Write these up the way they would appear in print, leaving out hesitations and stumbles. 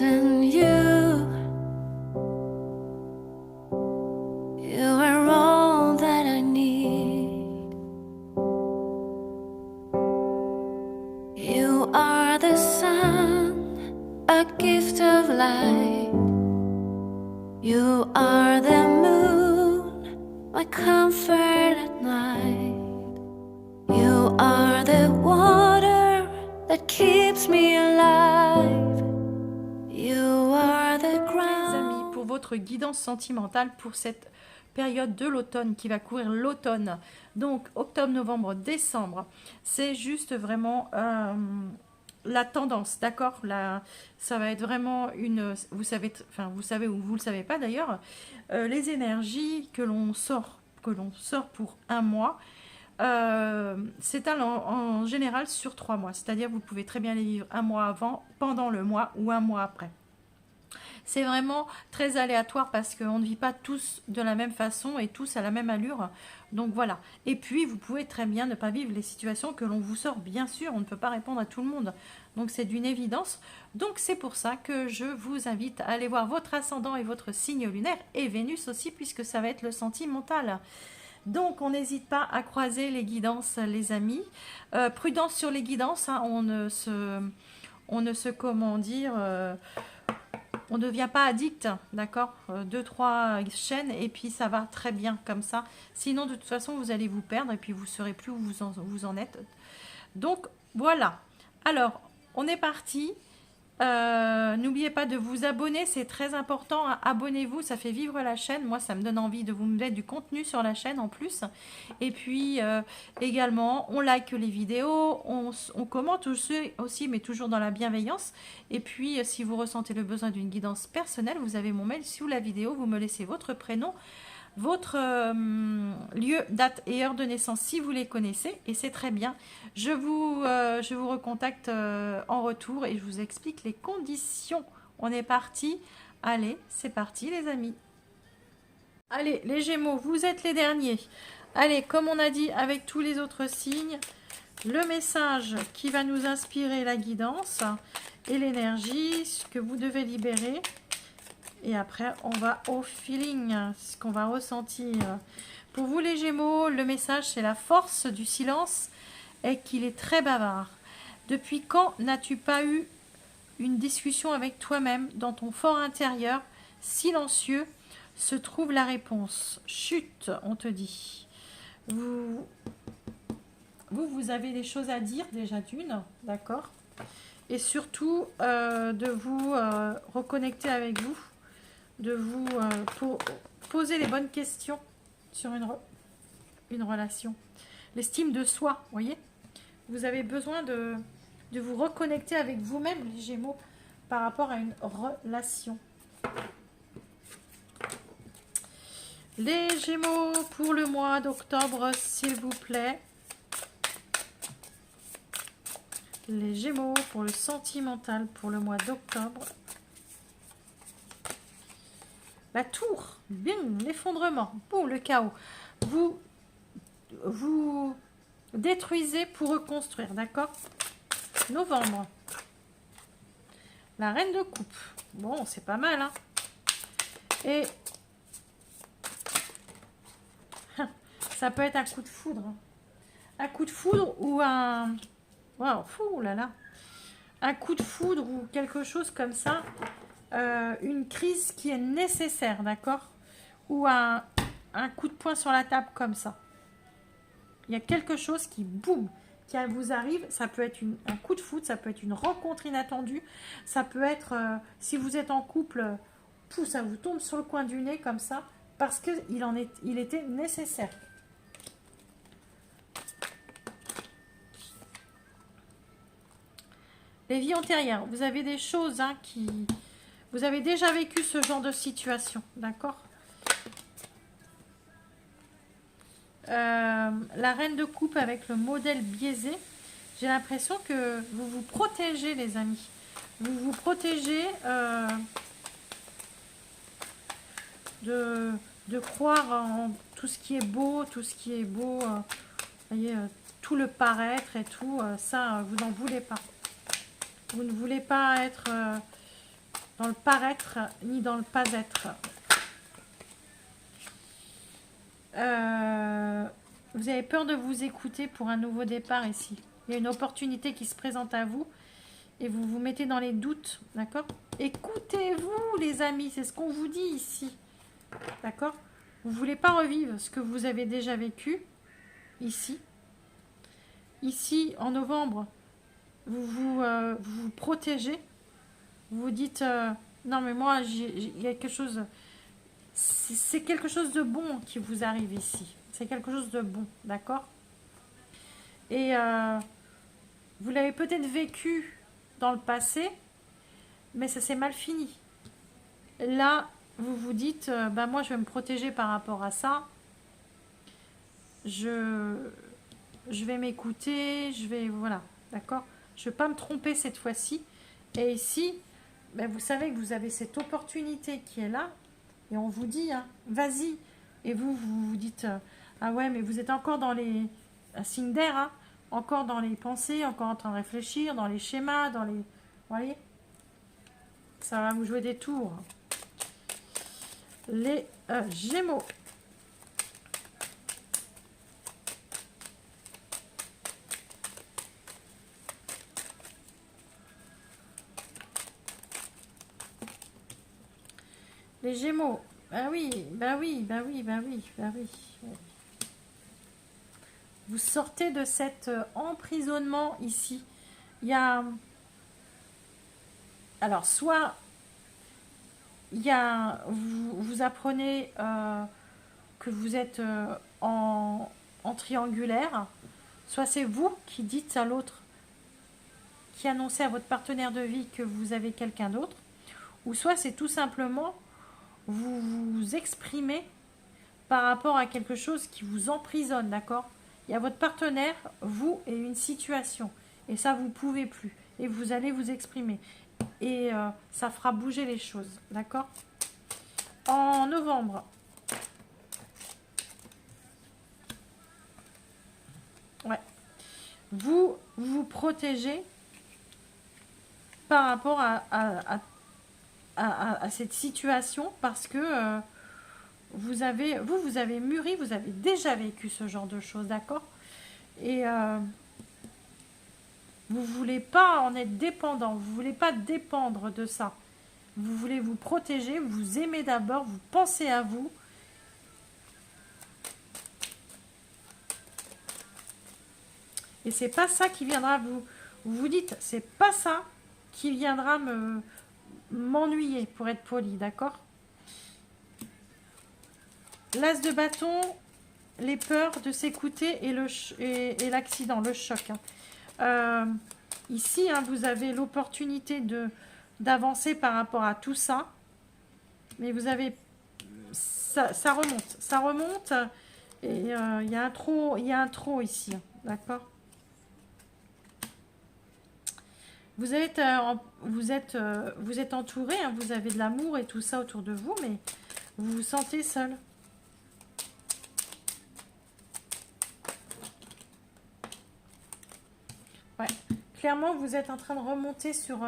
in you. You are all that I need. You are the sun, a gift of light. You are the moon, my comfort at night. You are the water that keeps me alive. You are the Les ground. amis, pour votre guidance sentimentale pour cette période de l'automne qui va couvrir l'automne, donc octobre, novembre, décembre, c'est juste vraiment la tendance, d'accord? Ça va être vraiment une, vous savez, enfin vous savez ou vous le savez pas d'ailleurs, les énergies que l'on sort pour un mois. S'étale en général sur 3 mois, c'est-à-dire vous pouvez très bien les vivre un mois avant, pendant le mois ou un mois après. C'est vraiment très aléatoire parce qu'on ne vit pas tous de la même façon et tous à la même allure. Donc voilà. Et puis, vous pouvez très bien ne pas vivre les situations que l'on vous sort. Bien sûr, on ne peut pas répondre à tout le monde. Donc c'est d'une évidence. Donc c'est pour ça que je vous invite à aller voir votre ascendant et votre signe lunaire et Vénus aussi puisque ça va être le sentimental. Donc, on n'hésite pas à croiser les guidances, les amis. Prudence sur les guidances, hein, on ne se, comment dire, on ne devient pas addict, d'accord? 2-3 chaînes et puis ça va très bien comme ça. Sinon, de toute façon, vous allez vous perdre et puis vous ne saurez plus où vous en êtes. Donc, voilà. Alors, on est parti. N'oubliez pas de vous abonner, c'est très important. Abonnez-vous, ça fait vivre la chaîne. Moi, ça me donne envie de vous mettre du contenu sur la chaîne en plus. Et puis, également, on like les vidéos, on commente aussi, mais toujours dans la bienveillance. Et puis, si vous ressentez le besoin d'une guidance personnelle, vous avez mon mail sous la vidéo. Vous me laissez votre prénom, votre lieu, date et heure de naissance si vous les connaissez et c'est très bien. Je vous recontacte en retour et je vous explique les conditions. On est parti. Allez, c'est parti les amis. Allez, les Gémeaux, vous êtes les derniers. Allez, comme on a dit avec tous les autres signes, le message qui va nous inspirer la guidance et l'énergie, ce que vous devez libérer. Et après, on va au feeling, ce qu'on va ressentir. Pour vous les Gémeaux, le message, c'est la force du silence et qu'il est très bavard. Depuis quand n'as-tu pas eu une discussion avec toi-même dans ton fort intérieur, silencieux, se trouve la réponse. Chut, on te dit. Vous avez des choses à dire déjà d'une, d'accord? Et surtout, de vous reconnecter avec vous. De vous poser les bonnes questions sur une relation. L'estime de soi, vous voyez. Vous avez besoin de vous reconnecter avec vous-même, les Gémeaux, par rapport à une relation. Les Gémeaux, pour le mois d'octobre, s'il vous plaît. Les Gémeaux, pour le sentimental, pour le mois d'octobre. La tour, bien, l'effondrement, bon, le chaos. Vous détruisez pour reconstruire, d'accord? Novembre. La reine de coupe. Bon, c'est pas mal, hein? Et ça peut être un coup de foudre. Un coup de foudre ou un... Wow, fou, là là. Un coup de foudre ou quelque chose comme ça. Une crise qui est nécessaire, d'accord? Ou un coup de poing sur la table comme ça. Il y a quelque chose qui, boum, qui vous arrive. Ça peut être un coup de foudre, ça peut être une rencontre inattendue. Ça peut être, si vous êtes en couple, ça vous tombe sur le coin du nez comme ça. Parce qu'il était nécessaire. Les vies antérieures, vous avez des choses qui... Vous avez déjà vécu ce genre de situation, d'accord? La reine de coupe avec le modèle biaisé. J'ai l'impression que vous vous protégez, les amis. Vous vous protégez de croire en tout ce qui est beau, vous voyez, tout le paraître et tout. Ça, vous n'en voulez pas. Vous ne voulez pas être... dans le paraître ni dans le pas être. Vous avez peur de vous écouter pour un nouveau départ ici. Il y a une opportunité qui se présente à vous et vous vous mettez dans les doutes, d'accord? Écoutez-vous les amis, c'est ce qu'on vous dit ici, d'accord? Vous ne voulez pas revivre ce que vous avez déjà vécu ici. Ici, en novembre, vous protégez. Vous vous dites, non mais moi, il y a quelque chose, c'est quelque chose de bon qui vous arrive ici. C'est quelque chose de bon, d'accord? Et vous l'avez peut-être vécu dans le passé, mais ça s'est mal fini. Là, vous vous dites, bah moi je vais me protéger par rapport à ça. Je vais m'écouter, je vais, voilà, d'accord? Je ne vais pas me tromper cette fois-ci. Et ici, ben vous savez que vous avez cette opportunité qui est là. Et on vous dit, hein, vas-y. Et vous vous dites, ah ouais, mais vous êtes encore dans les signes d'air, hein, encore dans les pensées, encore en train de réfléchir, dans les schémas, dans les... Vous voyez? Ça va vous jouer des tours. Les Gémeaux. Les Gémeaux. Bah oui, bah oui, bah oui, bah oui, bah oui. Vous sortez de cet emprisonnement ici. Il y a... Alors, soit il y a... Vous apprenez que vous êtes en triangulaire. Soit c'est vous qui dites à l'autre, qui annoncez à votre partenaire de vie que vous avez quelqu'un d'autre. Ou soit c'est tout simplement... vous vous exprimez par rapport à quelque chose qui vous emprisonne, d'accord? Il y a votre partenaire, vous et une situation. Et ça, vous ne pouvez plus. Et vous allez vous exprimer. Et ça fera bouger les choses, d'accord? En novembre. Ouais. Vous vous protégez par rapport à cette situation parce que vous avez mûri, vous avez déjà vécu ce genre de choses, d'accord? Et vous voulez pas en être dépendant, vous voulez pas dépendre de ça. Vous voulez vous protéger, vous aimez d'abord, vous pensez à vous. Et c'est pas ça qui viendra vous dites, c'est pas ça qui viendra m'ennuyer, pour être poli, d'accord? L'as de bâton, les peurs de s'écouter et l'accident, le choc. Ici, hein, vous avez l'opportunité d'avancer par rapport à tout ça. Mais vous avez... Ça remonte. Et il y a un trop ici, d'accord? Vous êtes entouré, hein, vous avez de l'amour et tout ça autour de vous, mais vous vous sentez seul. Ouais. Clairement, vous êtes en train de remonter sur...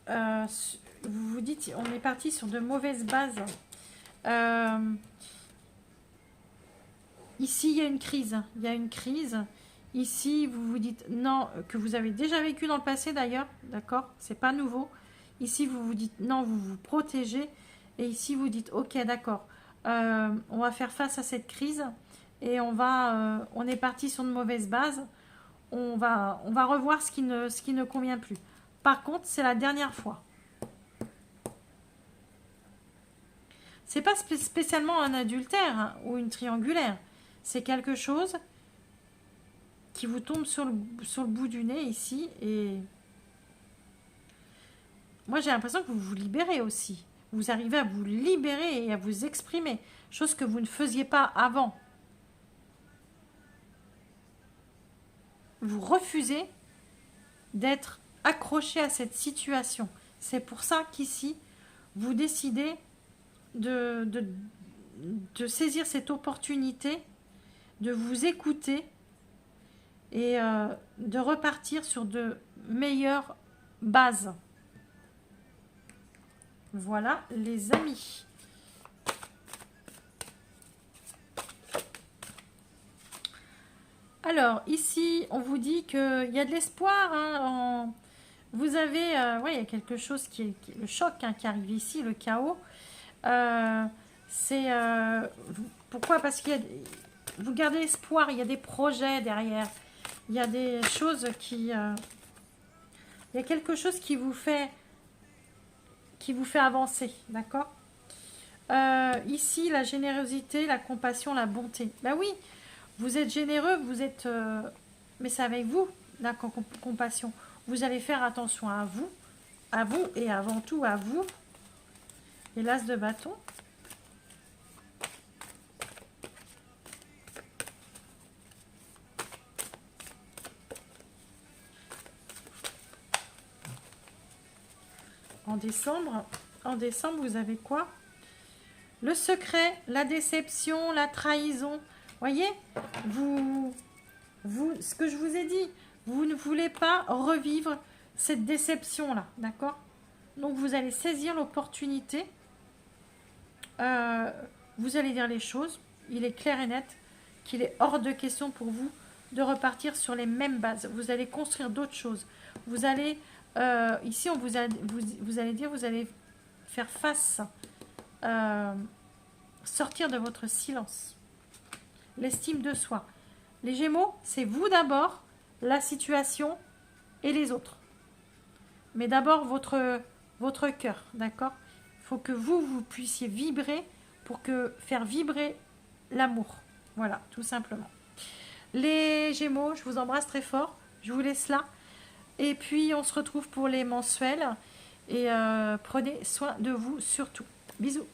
vous vous dites, on est parti sur de mauvaises bases. Ici, il y a une crise. Il y a une crise. Ici, vous vous dites non, que vous avez déjà vécu dans le passé d'ailleurs, d'accord? C'est pas nouveau. Ici, vous vous dites non, vous vous protégez. Et ici, vous dites ok, d'accord, on va faire face à cette crise et on est parti sur de mauvaises bases. On va revoir ce qui ne convient plus. Par contre, c'est la dernière fois. C'est pas spécialement un adultère, hein, ou une triangulaire. C'est quelque chose qui vous tombe sur le bout du nez ici. Et moi, j'ai l'impression que vous vous libérez aussi. Vous arrivez à vous libérer et à vous exprimer. Chose que vous ne faisiez pas avant. Vous refusez d'être accroché à cette situation. C'est pour ça qu'ici, vous décidez de saisir cette opportunité, de vous écouter et, de repartir sur de meilleures bases. Voilà les amis. Alors ici, on vous dit qu'il y a de l'espoir. Hein, vous avez, ouais, il y a quelque chose le choc hein, qui arrive ici, le chaos. C'est pourquoi? Parce qu'il y a, vous gardez espoir. Il y a des projets derrière. Il y a des choses qui, il y a quelque chose qui vous fait avancer, d'accord? Ici, la générosité, la compassion, la bonté. Ben oui, vous êtes généreux, vous êtes, mais c'est avec vous la compassion. Vous allez faire attention à vous et avant tout à vous. Et l'as de bâton. En décembre, vous avez quoi? Le secret, la déception, la trahison. Voyez, ce que je vous ai dit, vous ne voulez pas revivre cette déception-là, d'accord? Donc, vous allez saisir l'opportunité. Vous allez dire les choses. Il est clair et net qu'il est hors de question pour vous de repartir sur les mêmes bases. Vous allez construire d'autres choses. Vous allez, ici, vous allez dire, vous allez faire face, sortir de votre silence. L'estime de soi. Les Gémeaux, c'est vous d'abord, la situation et les autres. Mais d'abord votre cœur, d'accord? Il faut que vous puissiez vibrer pour faire vibrer l'amour. Voilà, tout simplement. Les Gémeaux, je vous embrasse très fort. Je vous laisse là. Et puis, on se retrouve pour les mensuels. Et prenez soin de vous surtout. Bisous.